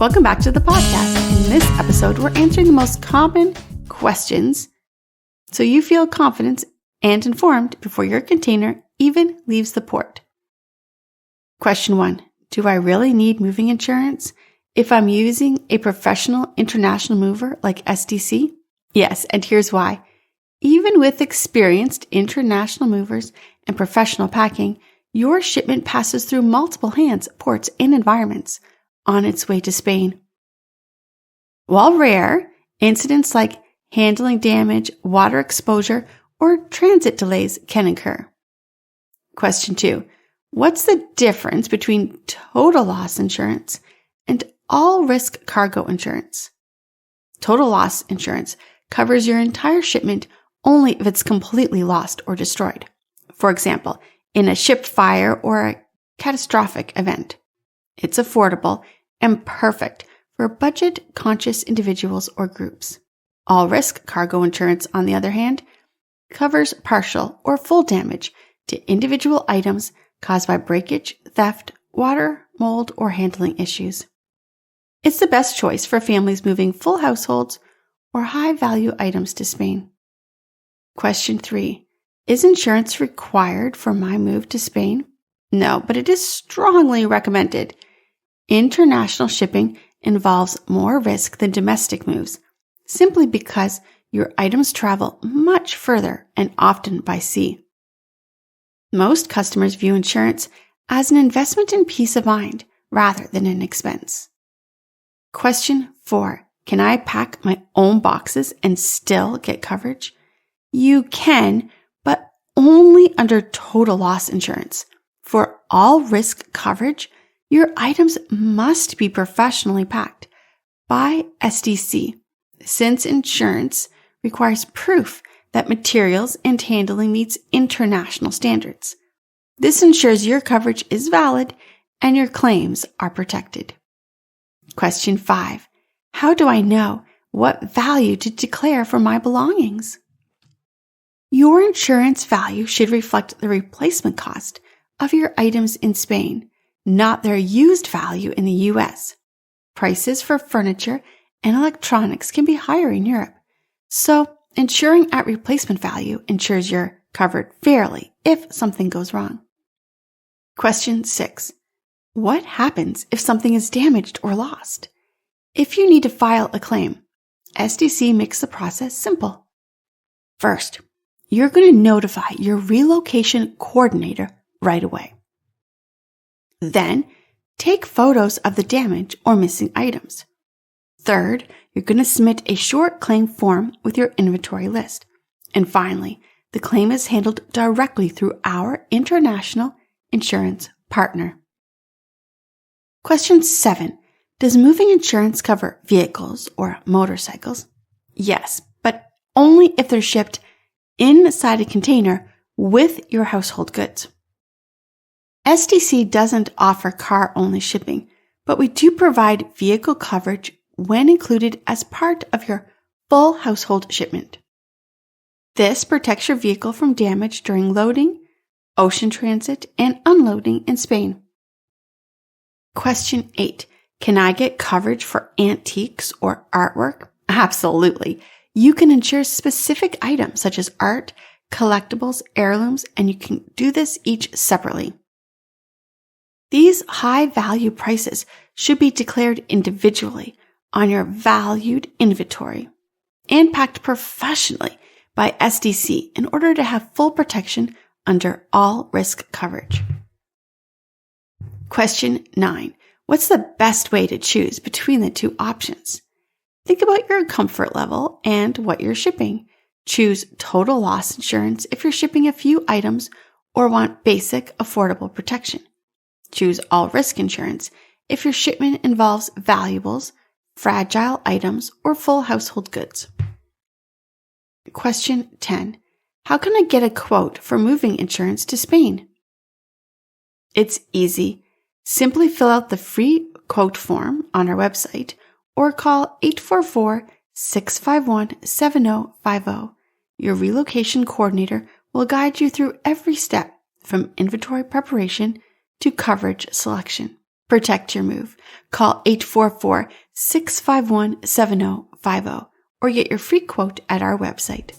Welcome back to the podcast. In this episode, we're answering the most common questions so you feel confident and informed before your container even leaves the port. Question 1. Do I really need moving insurance if I'm using a professional international mover like SDC? Yes, and here's why. Even with experienced international movers and professional packing, your shipment passes through multiple hands, ports, and environments on its way to Spain. While rare, incidents like handling damage, water exposure, or transit delays can occur. Question 2. What's the difference between total loss insurance and all-risk cargo insurance? Total loss insurance covers your entire shipment only if it's completely lost or destroyed. For example, in a ship fire or a catastrophic event. It's affordable and perfect for budget-conscious individuals or groups. All-risk cargo insurance, on the other hand, covers partial or full damage to individual items caused by breakage, theft, water, mold, or handling issues. It's the best choice for families moving full households or high-value items to Spain. Question 3. Is insurance required for my move to Spain? No, but it is strongly recommended. International shipping involves more risk than domestic moves, simply because your items travel much further and often by sea. Most customers view insurance as an investment in peace of mind rather than an expense. Question 4. Can I pack my own boxes and still get coverage? You can, but only under total loss insurance. For all risk coverage, your items must be professionally packed by SDC, since insurance requires proof that materials and handling meets international standards. This ensures your coverage is valid and your claims are protected. Question 5. How do I know what value to declare for my belongings? Your insurance value should reflect the replacement cost of your items in Spain, not their used value in the US. Prices for furniture and electronics can be higher in Europe, so insuring at replacement value ensures you're covered fairly if something goes wrong. Question 6. What happens if something is damaged or lost? If you need to file a claim, SDC makes the process simple. First, you're going to notify your relocation coordinator right away. Then, take photos of the damage or missing items. Third, you're going to submit a short claim form with your inventory list. And finally, the claim is handled directly through our international insurance partner. Question 7. Does moving insurance cover vehicles or motorcycles? Yes, but only if they're shipped inside a container with your household goods. SDC doesn't offer car-only shipping, but we do provide vehicle coverage when included as part of your full household shipment. This protects your vehicle from damage during loading, ocean transit, and unloading in Spain. Question 8. Can I get coverage for antiques or artwork? Absolutely. You can insure specific items such as art, collectibles, heirlooms, and you can do this each separately. These high-value prices should be declared individually on your valued inventory and packed professionally by SDC in order to have full protection under all risk coverage. Question 9. What's the best way to choose between the two options? Think about your comfort level and what you're shipping. Choose total loss insurance if you're shipping a few items or want basic, affordable protection. Choose all risk insurance if your shipment involves valuables, fragile items, or full household goods. Question 10. How can I get a quote for moving insurance to Spain? It's easy. Simply fill out the free quote form on our website or call 844-651-7050. Your relocation coordinator will guide you through every step from inventory preparation to coverage selection. Protect your move. Call 844-651-7050 or get your free quote at our website.